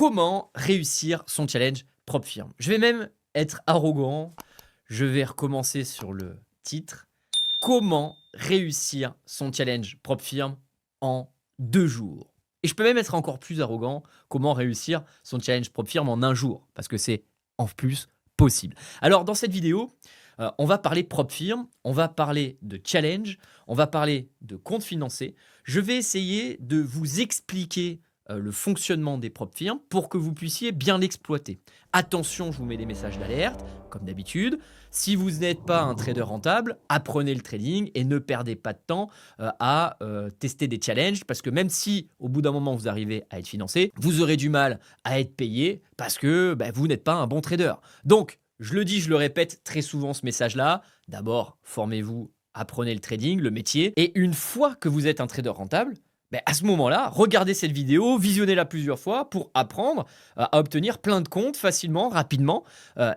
Comment réussir son challenge propre firme? Je vais même être arrogant. Je vais recommencer sur le titre. Comment réussir son challenge propre firme en 2 jours? Et je peux même être encore plus arrogant. Comment réussir son challenge propre firme en 1 jour? Parce que c'est en plus possible. Alors, dans cette vidéo, on va parler propre firme, on va parler de challenge, on va parler de compte financé. Je vais essayer de vous expliquer le fonctionnement des propres firmes pour que vous puissiez bien l'exploiter. Attention, je vous mets des messages d'alerte, comme d'habitude. Si vous n'êtes pas un trader rentable, apprenez le trading et ne perdez pas de temps à tester des challenges parce que même si au bout d'un moment vous arrivez à être financé, vous aurez du mal à être payé parce que vous n'êtes pas un bon trader. Donc, je le dis, je le répète très souvent ce message-là. D'abord, formez-vous, apprenez le trading, le métier. Et une fois que vous êtes un trader rentable, à ce moment-là, regardez cette vidéo, visionnez-la plusieurs fois pour apprendre à obtenir plein de comptes facilement, rapidement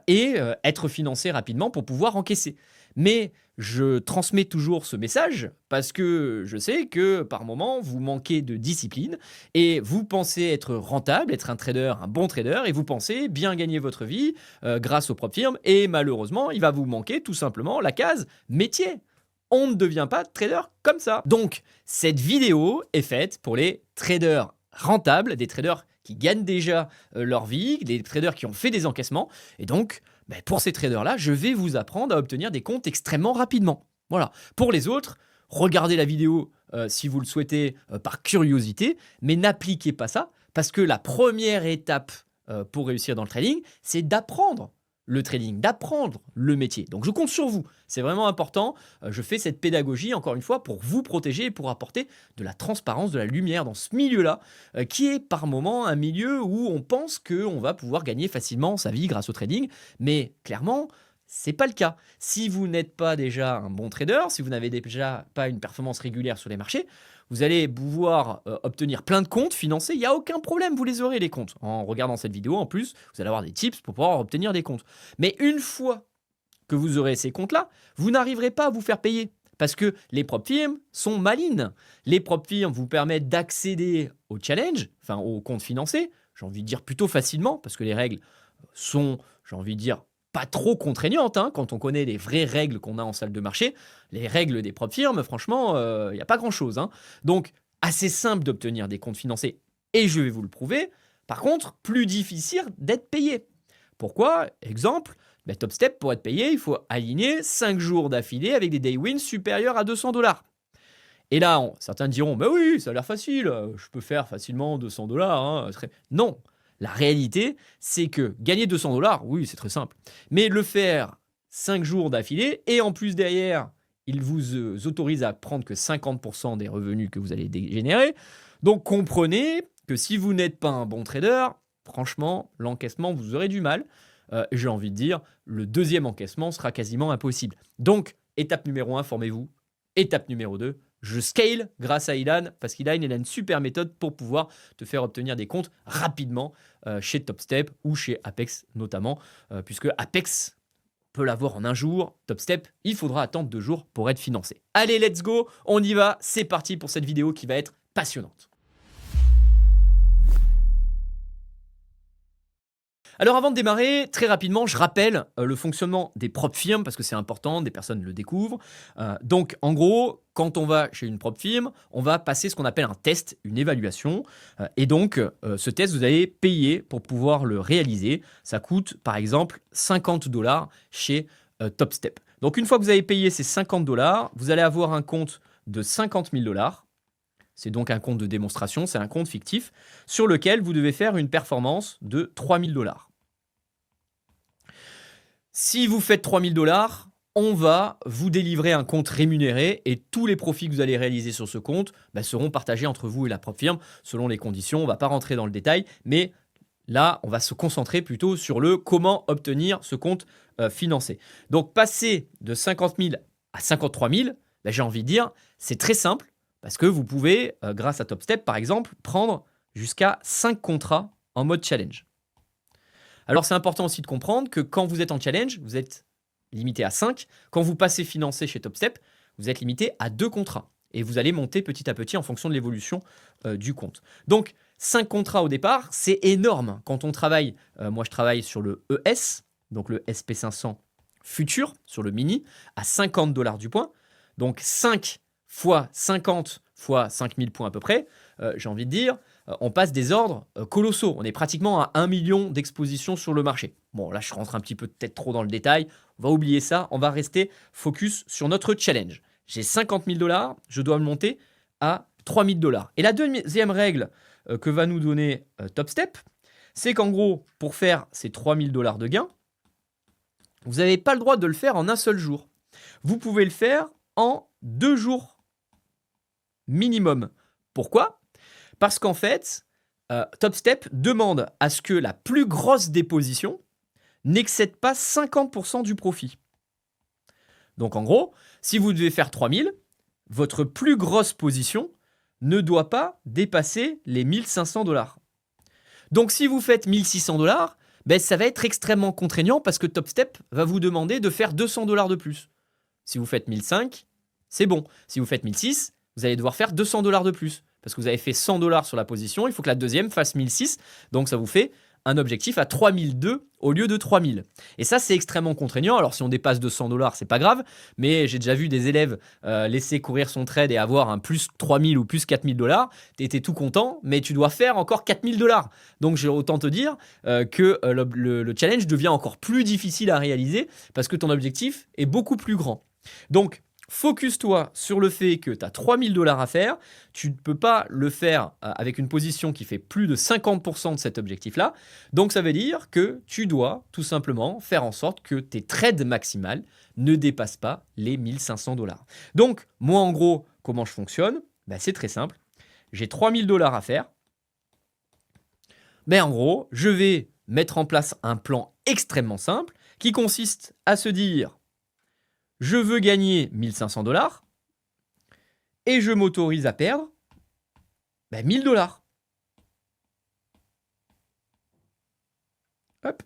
et être financé rapidement pour pouvoir encaisser. Mais je transmets toujours ce message parce que je sais que par moment, vous manquez de discipline et vous pensez être rentable, être un trader, un bon trader et vous pensez bien gagner votre vie grâce aux propres firmes et malheureusement, il va vous manquer tout simplement la case métier. On ne devient pas trader comme ça. Donc, cette vidéo est faite pour les traders rentables, des traders qui gagnent déjà leur vie, des traders qui ont fait des encaissements. Et donc, pour ces traders-là, je vais vous apprendre à obtenir des comptes extrêmement rapidement. Voilà. Pour les autres, regardez la vidéo si vous le souhaitez par curiosité, mais n'appliquez pas ça parce que la première étape pour réussir dans le trading, c'est d'apprendre le trading, d'apprendre le métier. Donc je compte sur vous, c'est vraiment important. Je fais cette pédagogie, encore une fois, pour vous protéger et pour apporter de la transparence, de la lumière dans ce milieu-là, qui est par moment un milieu où on pense qu'on va pouvoir gagner facilement sa vie grâce au trading, mais clairement, c'est pas le cas. Si vous n'êtes pas déjà un bon trader, si vous n'avez déjà pas une performance régulière sur les marchés, vous allez pouvoir obtenir plein de comptes financés. Il n'y a aucun problème, vous les aurez les comptes. En regardant cette vidéo, en plus, vous allez avoir des tips pour pouvoir obtenir des comptes. Mais une fois que vous aurez ces comptes-là, vous n'arriverez pas à vous faire payer. Parce que les propres firmes sont malines. Les propres firmes vous permettent d'accéder au challenge, enfin aux comptes financés, j'ai envie de dire plutôt facilement, parce que les règles sont, j'ai envie de dire, pas trop contraignantes, quand on connaît les vraies règles qu'on a en salle de marché. Les règles des propres firmes, franchement, il n'y a pas grand-chose. Donc, assez simple d'obtenir des comptes financés, et je vais vous le prouver. Par contre, plus difficile d'être payé. Pourquoi? Exemple, TopStep, pour être payé, il faut aligner 5 jours d'affilée avec des day wins supérieurs à 200 $. Et là, certains diront, mais oui, ça a l'air facile, je peux faire facilement 200 $. Non, la réalité, c'est que gagner 200 $, oui, c'est très simple. Mais le faire 5 jours d'affilée, et en plus derrière, il vous autorise à prendre que 50% des revenus que vous allez générer. Donc comprenez que si vous n'êtes pas un bon trader, franchement, l'encaissement, vous aurez du mal. J'ai envie de dire, le deuxième encaissement sera quasiment impossible. Donc, étape numéro 1, formez-vous. Étape numéro 2, je scale grâce à Ilan, parce qu'Ilan, il a une super méthode pour pouvoir te faire obtenir des comptes rapidement chez TopStep ou chez Apex notamment, puisque Apex peut l'avoir en 1 jour, TopStep, il faudra attendre 2 jours pour être financé. Allez, let's go, on y va, c'est parti pour cette vidéo qui va être passionnante. Alors avant de démarrer, très rapidement, je rappelle le fonctionnement des propres firmes parce que c'est important, des personnes le découvrent. Donc en gros, quand on va chez une propre firme, on va passer ce qu'on appelle un test, une évaluation. Et donc ce test, vous allez payer pour pouvoir le réaliser. Ça coûte par exemple 50 $ chez TopStep. Donc une fois que vous avez payé ces 50 $, vous allez avoir un compte de 50 000 $. C'est donc un compte de démonstration, c'est un compte fictif sur lequel vous devez faire une performance de 3 000 $. Si vous faites 3 000 $, on va vous délivrer un compte rémunéré et tous les profits que vous allez réaliser sur ce compte seront partagés entre vous et la propre firme selon les conditions. On ne va pas rentrer dans le détail, mais là, on va se concentrer plutôt sur le comment obtenir ce compte financé. Donc, passer de 50 000 à 53 000, j'ai envie de dire, c'est très simple. Parce que vous pouvez, grâce à TopStep, par exemple, prendre jusqu'à 5 contrats en mode challenge. Alors, c'est important aussi de comprendre que quand vous êtes en challenge, vous êtes limité à 5. Quand vous passez financé chez TopStep, vous êtes limité à 2 contrats. Et vous allez monter petit à petit en fonction de l'évolution du compte. Donc, 5 contrats au départ, c'est énorme. Quand on travaille, moi je travaille sur le ES, donc le SP500 futur, sur le mini, à $50 du point. Donc 5 fois 50 fois 5000 points à peu près, j'ai envie de dire, on passe des ordres colossaux. On est pratiquement à 1 million d'expositions sur le marché. Bon, là, je rentre un petit peu peut-être trop dans le détail. On va oublier ça. On va rester focus sur notre challenge. J'ai 50 000 $, je dois le monter à 3 000 $. Et la deuxième règle que va nous donner TopStep, c'est qu'en gros, pour faire ces 3 000 $ de gains, vous n'avez pas le droit de le faire en un seul jour. Vous pouvez le faire en 2 jours minimum. Pourquoi ? Parce qu'en fait, TopStep demande à ce que la plus grosse déposition n'excède pas 50% du profit. Donc en gros, si vous devez faire 3000, votre plus grosse position ne doit pas dépasser les 1500 $. Donc si vous faites 1600 $, ben, ça va être extrêmement contraignant parce que TopStep va vous demander de faire 200 $ de plus. Si vous faites 1005, c'est bon. Si vous faites 1006, vous allez devoir faire 200 $ de plus. Parce que vous avez fait 100 $ sur la position, il faut que la deuxième fasse 1006. Donc ça vous fait un objectif à 3002 au lieu de 3000. Et ça, c'est extrêmement contraignant. Alors si on dépasse 200 $, c'est pas grave. Mais j'ai déjà vu des élèves laisser courir son trade et avoir un plus 3000 ou plus 4000 $. T'es tout content, mais tu dois faire encore 4000 $. Donc j'ai autant te dire que le challenge devient encore plus difficile à réaliser parce que ton objectif est beaucoup plus grand. Donc, focus-toi sur le fait que tu as 3000 $ à faire. Tu ne peux pas le faire avec une position qui fait plus de 50% de cet objectif-là. Donc, ça veut dire que tu dois tout simplement faire en sorte que tes trades maximales ne dépassent pas les 1500 $. Donc, moi, en gros, comment je fonctionne ? Ben, c'est très simple. J'ai 3000 $ à faire. Mais en gros, je vais mettre en place un plan extrêmement simple qui consiste à se dire: je veux gagner 1500 $ et je m'autorise à perdre 1000 $. Hop.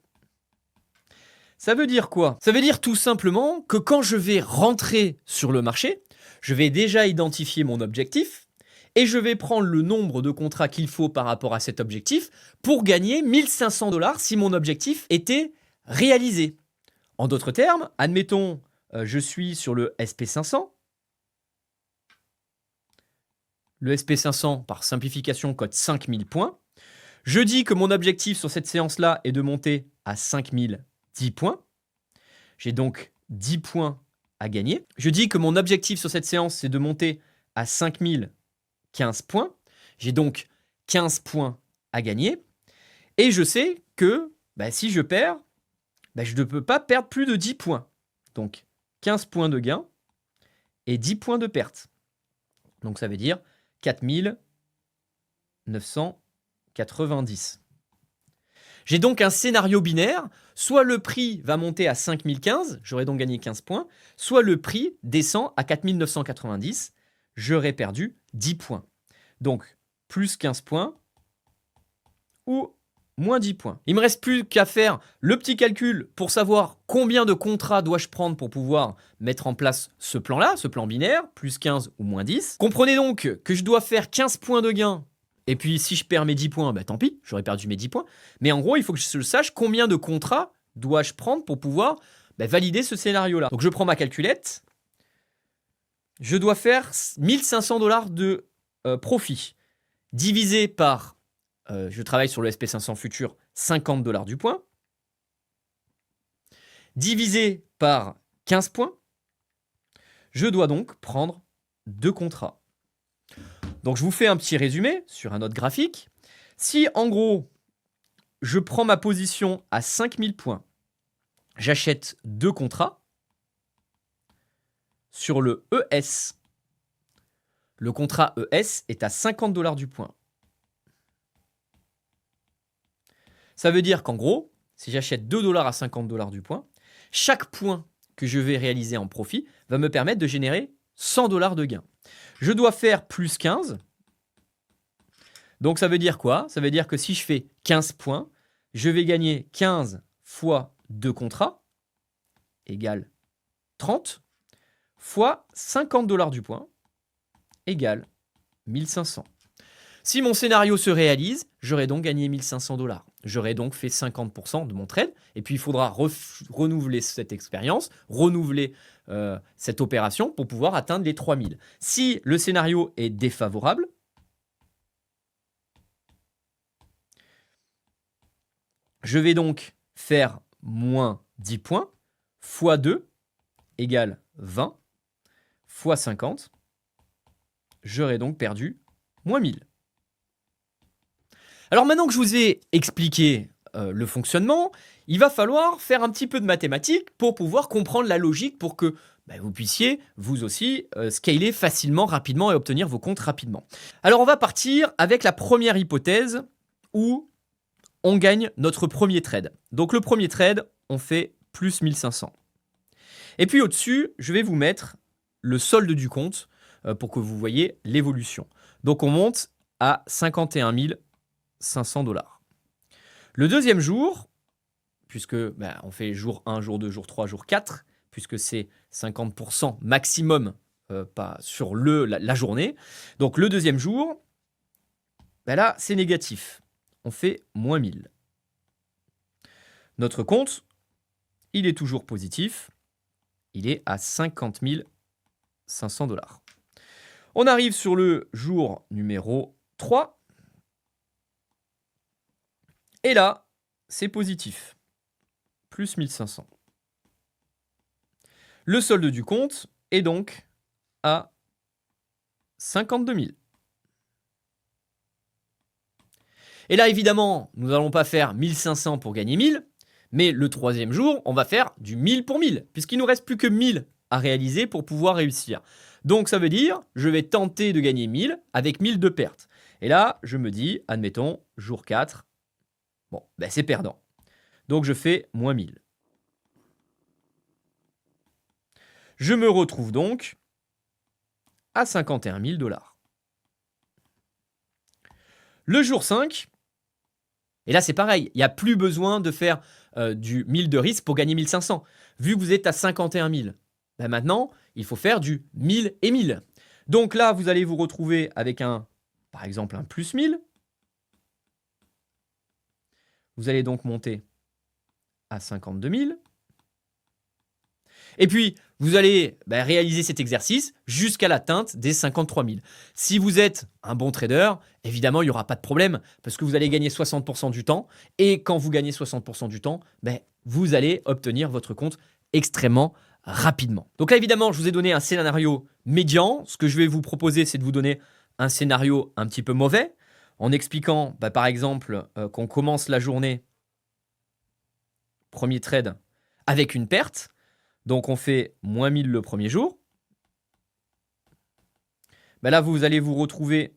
Ça veut dire quoi ? Ça veut dire tout simplement que quand je vais rentrer sur le marché, je vais déjà identifier mon objectif et je vais prendre le nombre de contrats qu'il faut par rapport à cet objectif pour gagner 1500 $ si mon objectif était réalisé. En d'autres termes, admettons, je suis sur le SP500. Le SP500, par simplification, cote 5000 points. Je dis que mon objectif sur cette séance-là est de monter à 5010 points. J'ai donc 10 points à gagner. Je dis que mon objectif sur cette séance, c'est de monter à 5015 points. J'ai donc 15 points à gagner. Et je sais que si je perds, je ne peux pas perdre plus de 10 points. Donc, 15 points de gain et 10 points de perte. Donc ça veut dire 4990. J'ai donc un scénario binaire. Soit le prix va monter à 5015, j'aurais donc gagné 15 points, soit le prix descend à 4990, j'aurais perdu 10 points. Donc, plus 15 points ou moins 10 points. Il ne me reste plus qu'à faire le petit calcul pour savoir combien de contrats dois-je prendre pour pouvoir mettre en place ce plan-là, ce plan binaire, plus 15 ou moins 10. Comprenez donc que je dois faire 15 points de gain. Et puis si je perds mes 10 points, tant pis, j'aurais perdu mes 10 points. Mais en gros, il faut que je sache combien de contrats dois-je prendre pour pouvoir valider ce scénario-là. Donc je prends ma calculette. Je dois faire 1500 $ de profit divisé par... je travaille sur le SP500 futur, 50 $ du point, divisé par 15 points, je dois donc prendre 2 contrats. Donc je vous fais un petit résumé sur un autre graphique. Si en gros, je prends ma position à 5000 points, j'achète 2 contrats sur le ES. Le contrat ES est à 50 $ du point. Ça veut dire qu'en gros, si j'achète 2 $ à 50 $ du point, chaque point que je vais réaliser en profit va me permettre de générer 100 $ de gain. Je dois faire plus 15. Donc ça veut dire quoi ? Ça veut dire que si je fais 15 points, je vais gagner 15 fois 2 contrats, égale 30, fois 50 $ du point, égale 1500. Si mon scénario se réalise, j'aurais donc gagné 1500 $. J'aurais donc fait 50% de mon trade. Et puis, il faudra renouveler cette expérience, renouveler cette opération pour pouvoir atteindre les 3000. Si le scénario est défavorable, je vais donc faire moins 10 points fois 2 égale 20 fois 50. J'aurais donc perdu moins 1000. Alors maintenant que je vous ai expliqué le fonctionnement, il va falloir faire un petit peu de mathématiques pour pouvoir comprendre la logique pour que vous puissiez, vous aussi, scaler facilement, rapidement et obtenir vos comptes rapidement. Alors on va partir avec la première hypothèse où on gagne notre premier trade. Donc le premier trade, on fait plus 1500. Et puis au-dessus, je vais vous mettre le solde du compte pour que vous voyez l'évolution. Donc on monte à 51 500 $. Le deuxième jour, puisque on fait jour 1, jour 2, jour 3, jour 4, puisque c'est 50% maximum pas sur la journée. Donc le deuxième jour, là c'est négatif. On fait moins 1000. Notre compte, il est toujours positif. Il est à 50 500 $. On arrive sur le jour numéro 3. Et là, c'est positif. Plus 1500. Le solde du compte est donc à 52 000. Et là, évidemment, nous n'allons pas faire 1500 pour gagner 1000, mais le troisième jour, on va faire du 1000 pour 1000, puisqu'il nous reste plus que 1000 à réaliser pour pouvoir réussir. Donc ça veut dire, je vais tenter de gagner 1000 avec 1000 de perte. Et là, je me dis, admettons, jour 4, c'est perdant. Donc je fais moins 1000. Je me retrouve donc à 51 000 $. Le jour 5, et là c'est pareil, il n'y a plus besoin de faire du 1000 de risque pour gagner 1500. Vu que vous êtes à 51 000, maintenant il faut faire du 1000 et 1000. Donc là vous allez vous retrouver avec par exemple un plus 1000. Vous allez donc monter à 52 000. Et puis, vous allez réaliser cet exercice jusqu'à l'atteinte des 53 000. Si vous êtes un bon trader, évidemment, il n'y aura pas de problème parce que vous allez gagner 60% du temps. Et quand vous gagnez 60% du temps, vous allez obtenir votre compte extrêmement rapidement. Donc là, évidemment, je vous ai donné un scénario médian. Ce que je vais vous proposer, c'est de vous donner un scénario un petit peu mauvais en expliquant, par exemple, qu'on commence la journée, premier trade, avec une perte. Donc, on fait moins 1000 le premier jour. Là, vous allez vous retrouver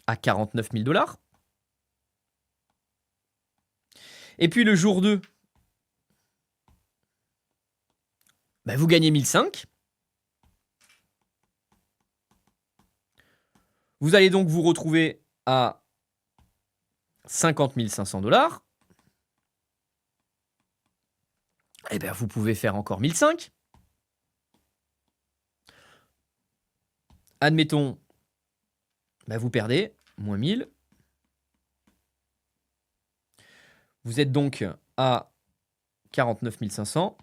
à 49 000 $. Et puis, le jour 2, vous gagnez 1005. Vous allez donc vous retrouver à 50 500 $. Vous pouvez faire encore 1005. Admettons, vous perdez, moins 1000. Vous êtes donc à 49 500.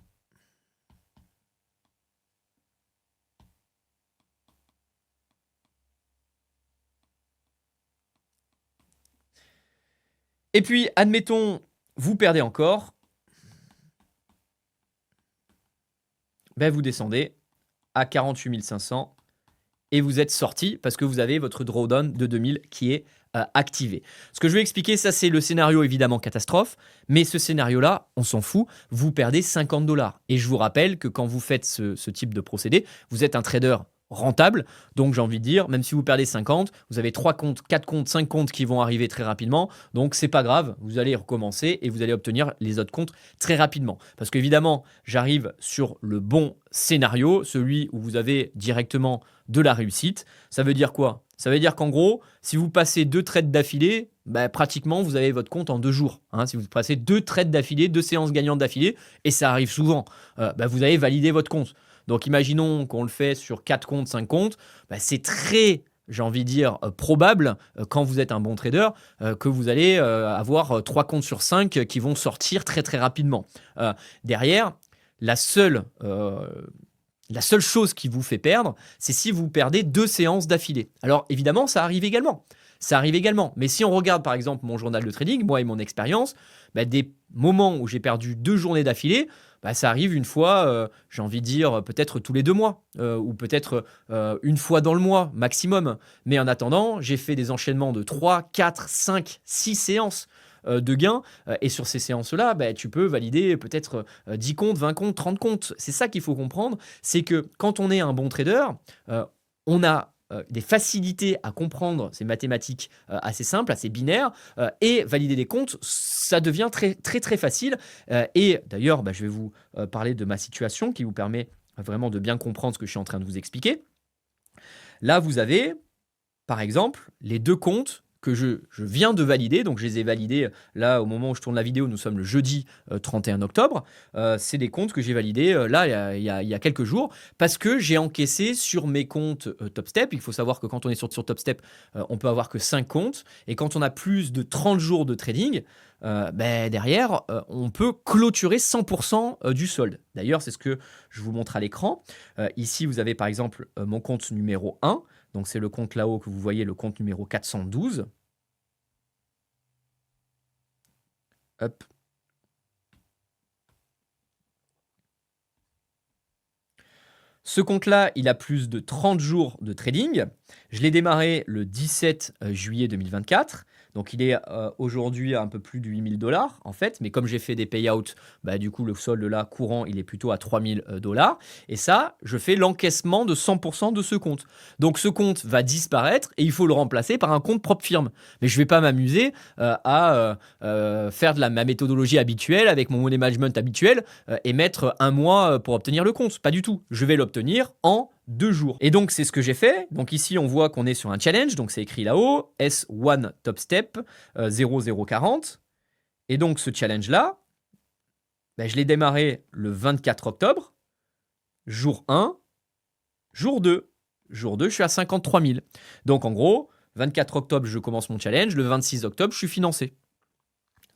Et puis, admettons, vous perdez encore. Vous descendez à 48 500 et vous êtes sorti parce que vous avez votre drawdown de 2000 qui est activé. Ce que je vais expliquer, ça c'est le scénario évidemment catastrophe, mais ce scénario-là, on s'en fout, vous perdez 50 $. Et je vous rappelle que quand vous faites ce type de procédé, vous êtes un trader rentable. Donc j'ai envie de dire, même si vous perdez 50, vous avez 3 comptes, 4 comptes, 5 comptes qui vont arriver très rapidement. Donc c'est pas grave, vous allez recommencer et vous allez obtenir les autres comptes très rapidement. Parce qu'évidemment, j'arrive sur le bon scénario, celui où vous avez directement de la réussite. Ça veut dire quoi? Ça veut dire qu'en gros, si vous passez 2 trades d'affilée, pratiquement vous avez votre compte en 2 jours. Si vous passez 2 trades d'affilée, 2 séances gagnantes d'affilée, et ça arrive souvent, vous avez validé votre compte. Donc imaginons qu'on le fait sur 4 comptes, 5 comptes, c'est très j'ai envie de dire, probable quand vous êtes un bon trader que vous allez avoir 3 comptes sur 5 qui vont sortir très très rapidement. Derrière, la seule chose qui vous fait perdre, c'est si vous perdez 2 séances d'affilée. Alors évidemment, ça arrive également. Ça arrive également. Mais si on regarde par exemple mon journal de trading, moi et mon expérience, des moments où j'ai perdu 2 journées d'affilée, ça arrive une fois, j'ai envie de dire, peut-être tous les 2 mois, ou peut-être une fois dans le mois maximum. Mais en attendant, j'ai fait des enchaînements de 3, 4, 5, 6 séances de gains. Et sur ces séances-là, tu peux valider peut-être 10 comptes, 20 comptes, 30 comptes. C'est ça qu'il faut comprendre, c'est que quand on est un bon trader, on a des facilités à comprendre ces mathématiques assez simples, assez binaires, et valider des comptes, ça devient très très très facile. Et d'ailleurs, je vais vous parler de ma situation qui vous permet vraiment de bien comprendre ce que je suis en train de vous expliquer. Là, vous avez, par exemple, les 2 comptes que je viens de valider. Donc, je les ai validés là au moment où je tourne la vidéo. Nous sommes le jeudi 31 octobre. C'est des comptes que j'ai validés là il y a quelques jours parce que j'ai encaissé sur mes comptes TopStep. Il faut savoir que quand on est sur TopStep, on peut avoir que 5 comptes. Et quand on a plus de 30 jours de trading, derrière, on peut clôturer 100% du solde. D'ailleurs, c'est ce que je vous montre à l'écran. Ici, vous avez par exemple mon compte numéro 1. Donc, c'est le compte là-haut que vous voyez, le compte numéro 412. Hop. Ce compte-là, il a plus de 30 jours de trading. Je l'ai démarré le 17 juillet 2024. Donc, il est aujourd'hui à un peu plus de 8 000 $ en fait. Mais comme j'ai fait des payouts, du coup, le solde là courant, il est plutôt à 3 000 $. Et ça, je fais l'encaissement de 100% de ce compte. Donc, ce compte va disparaître et il faut le remplacer par un compte propre firme. Mais je ne vais pas m'amuser à faire de ma méthodologie habituelle avec mon money management habituel et mettre un mois pour obtenir le compte. Pas du tout. Je vais l'obtenir en 2 jours. Et donc, c'est ce que j'ai fait. Donc ici, on voit qu'on est sur un challenge. Donc, c'est écrit là-haut, S1 Top Step 0040. Et donc, ce challenge-là, je l'ai démarré le 24 octobre, jour 1, jour 2. Jour 2, je suis à 53 000. Donc, en gros, 24 octobre, je commence mon challenge. Le 26 octobre, je suis financé.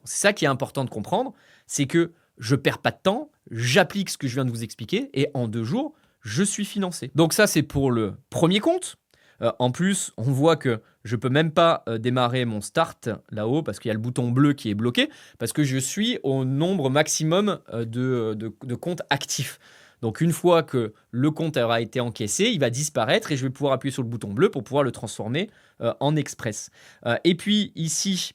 C'est ça qui est important de comprendre. C'est que je ne perds pas de temps, j'applique ce que je viens de vous expliquer et en 2 jours, je suis financé. Donc ça, c'est pour le premier compte. En plus, on voit que je ne peux même pas démarrer mon start là-haut parce qu'il y a le bouton bleu qui est bloqué parce que je suis au nombre maximum de comptes actifs. Donc une fois que le compte aura été encaissé, il va disparaître et je vais pouvoir appuyer sur le bouton bleu pour pouvoir le transformer en express. Et puis ici,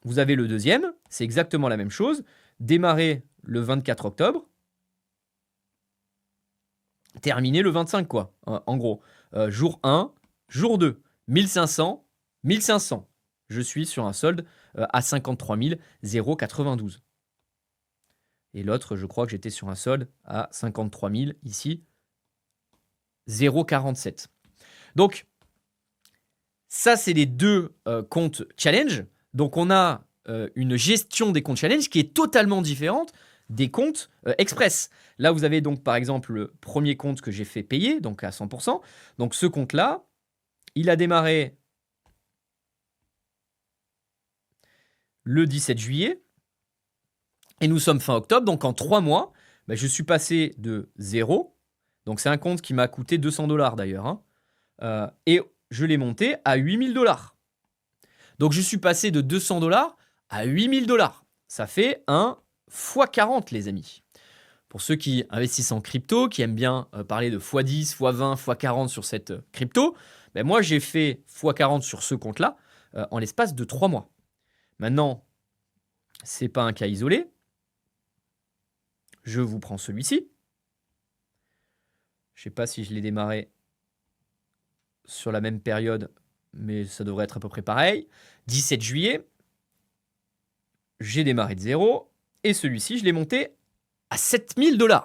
vous avez le deuxième. C'est exactement la même chose. Démarrer le 24 octobre. Terminé le 25, quoi, en gros. Jour 1, jour 2, 1500, 1500. Je suis sur un solde à 53 092. Et l'autre, je crois que j'étais sur un solde à 53 000, ici, 0,47. Donc, ça, c'est les 2 comptes challenge. Donc, on a une gestion des comptes challenge qui est totalement différente des comptes express. Là, vous avez donc par exemple le premier compte que j'ai fait payer, donc à 100%. Donc ce compte-là, il a démarré le 17 juillet et nous sommes fin octobre. Donc en 3 mois, je suis passé de 0. Donc c'est un compte qui m'a coûté 200 $ d'ailleurs. Et je l'ai monté à 8 000 $. Donc je suis passé de 200 $ à 8 000 $. Ça fait un x40, les amis. Pour ceux qui investissent en crypto, qui aiment bien parler de x10, x20, x40 sur cette crypto, moi j'ai fait x40 sur ce compte-là en l'espace de 3 mois. Maintenant, ce n'est pas un cas isolé. Je vous prends celui-ci. Je ne sais pas si je l'ai démarré sur la même période, mais ça devrait être à peu près pareil. 17 juillet, j'ai démarré de 0. Et celui-ci, je l'ai monté à 7 000 $.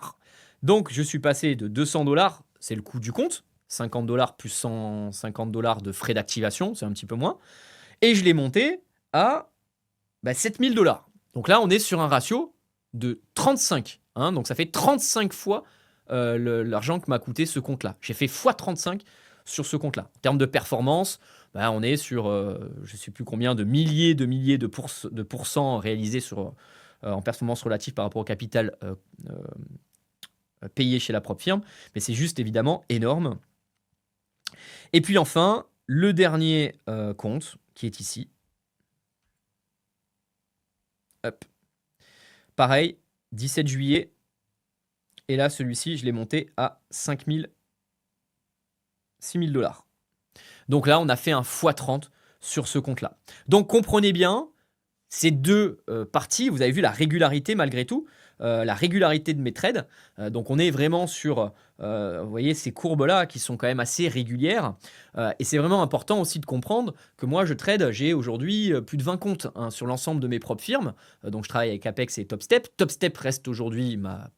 Donc, je suis passé de 200 $, c'est le coût du compte, 50 $ plus 150 $ de frais d'activation, c'est un petit peu moins. Et je l'ai monté à 7 000 $. Donc là, on est sur un ratio de 35. Donc, ça fait 35 fois l'argent que m'a coûté ce compte-là. J'ai fait x35 sur ce compte-là. En termes de performance, bah, on est sur je ne sais plus combien de milliers de pourcents réalisés en performance relative par rapport au capital payé chez la propre firme. Mais c'est juste évidemment énorme. Et puis enfin, le dernier compte qui est ici. Hop. Pareil, 17 juillet. Et là, celui-ci, je l'ai monté à 6 000 $. Donc là, on a fait un x30 sur ce compte-là. Donc comprenez bien, ces deux parties, vous avez vu la régularité malgré tout, la régularité de mes trades. Donc on est vraiment sur, vous voyez, ces courbes-là qui sont quand même assez régulières. Et c'est vraiment important aussi de comprendre que moi, je trade, j'ai aujourd'hui plus de 20 comptes sur l'ensemble de mes propres firmes. Donc je travaille avec Apex et TopStep. TopStep reste aujourd'hui ma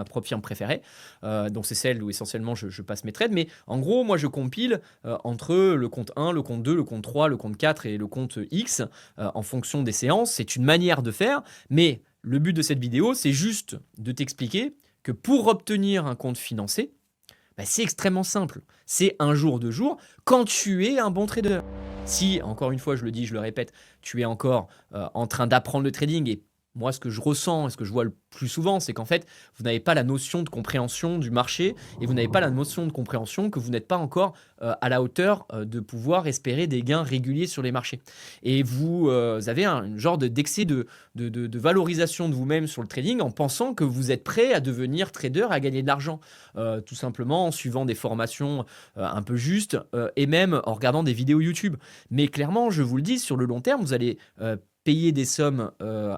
propre firme préférée. Donc c'est celle où essentiellement je passe mes trades. Mais en gros, moi je compile entre le compte 1, le compte 2, le compte 3, le compte 4 et le compte X en fonction des séances. C'est une manière de faire. Mais le but de cette vidéo, c'est juste de t'expliquer que pour obtenir un compte financé, bah, c'est extrêmement simple. C'est un jour, 2 jours, quand tu es un bon trader. Si, encore une fois, je le dis, je le répète, tu es encore en train d'apprendre le trading et moi, ce que je ressens et ce que je vois le plus souvent, c'est qu'en fait, vous n'avez pas la notion de compréhension du marché et vous n'avez pas la notion de compréhension que vous n'êtes pas encore à la hauteur de pouvoir espérer des gains réguliers sur les marchés. Et vous avez un genre d'excès de valorisation de vous-même sur le trading en pensant que vous êtes prêt à devenir trader, à gagner de l'argent, tout simplement en suivant des formations un peu justes et même en regardant des vidéos YouTube. Mais clairement, je vous le dis, sur le long terme, vous allez payer des sommes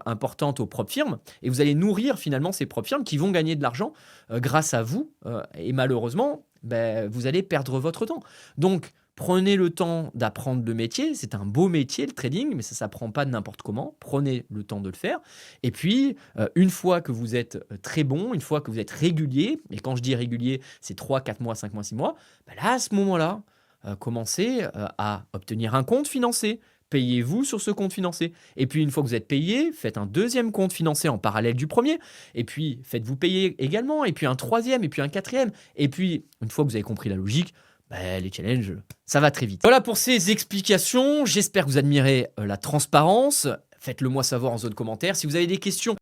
importantes aux propres firmes et vous allez nourrir finalement ces propres firmes qui vont gagner de l'argent grâce à vous et malheureusement vous allez perdre votre temps. Donc prenez le temps d'apprendre le métier, c'est un beau métier le trading, mais ça ne s'apprend pas n'importe comment, prenez le temps de le faire et puis une fois que vous êtes très bon, une fois que vous êtes régulier, et quand je dis régulier c'est 3, 4 mois, 5 mois, 6 mois, là à ce moment-là, commencez à obtenir un compte financé. Payez-vous sur ce compte financé. Et puis, une fois que vous êtes payé, faites un deuxième compte financé en parallèle du premier. Et puis, faites-vous payer également. Et puis, un troisième. Et puis, un quatrième. Et puis, une fois que vous avez compris la logique, les challenges, ça va très vite. Voilà pour ces explications. J'espère que vous admirez la transparence. Faites-le moi savoir en zone commentaire. Si vous avez des questions,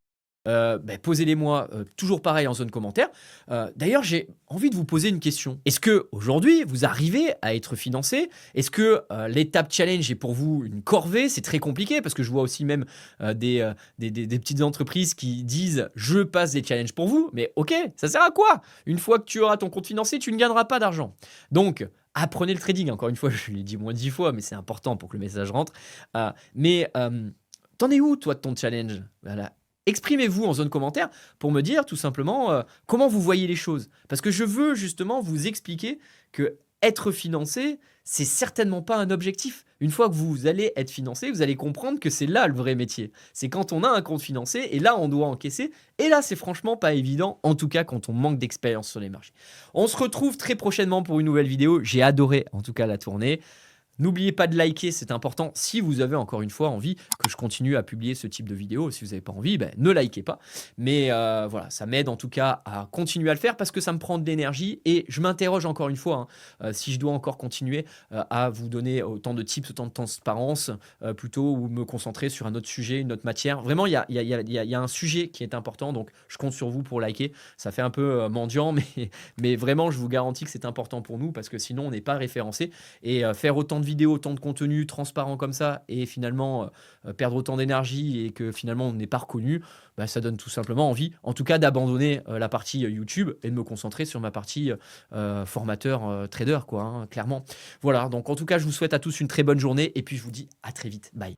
posez-les-moi toujours pareil en zone commentaire. D'ailleurs, j'ai envie de vous poser une question. Est-ce que aujourd'hui vous arrivez à être financé? Est-ce que l'étape challenge est pour vous une corvée? C'est très compliqué parce que je vois aussi même des petites entreprises qui disent je passe des challenges pour vous. Mais ok, ça sert à quoi? Une fois que tu auras ton compte financé, tu ne gagneras pas d'argent. Donc, apprenez le trading. Encore une fois, je l'ai dit moins 10 fois, mais c'est important pour que le message rentre. T'en es où toi de ton challenge? Voilà. Exprimez-vous en zone commentaire pour me dire tout simplement comment vous voyez les choses. Parce que je veux justement vous expliquer que être financé, c'est certainement pas un objectif. Une fois que vous allez être financé, vous allez comprendre que c'est là le vrai métier. C'est quand on a un compte financé et là on doit encaisser. Et là c'est franchement pas évident, en tout cas quand on manque d'expérience sur les marchés. On se retrouve très prochainement pour une nouvelle vidéo. J'ai adoré en tout cas la tournée. N'oubliez pas de liker, c'est important. Si vous avez encore une fois envie que je continue à publier ce type de vidéo, si vous n'avez pas envie, ne likez pas. Mais voilà, ça m'aide en tout cas à continuer à le faire parce que ça me prend de l'énergie et je m'interroge encore une fois si je dois encore continuer à vous donner autant de tips, autant de transparence plutôt ou me concentrer sur un autre sujet, une autre matière. Vraiment, il y a un sujet qui est important, donc je compte sur vous pour liker. Ça fait un peu mendiant, mais vraiment, je vous garantis que c'est important pour nous parce que sinon, on n'est pas référencé et faire autant de vidéos, autant de contenu transparent comme ça et finalement perdre autant d'énergie et que finalement on n'est pas reconnu, ça donne tout simplement envie en tout cas d'abandonner la partie YouTube et de me concentrer sur ma partie formateur trader quoi, clairement. Voilà, donc en tout cas je vous souhaite à tous une très bonne journée et puis je vous dis à très vite, bye.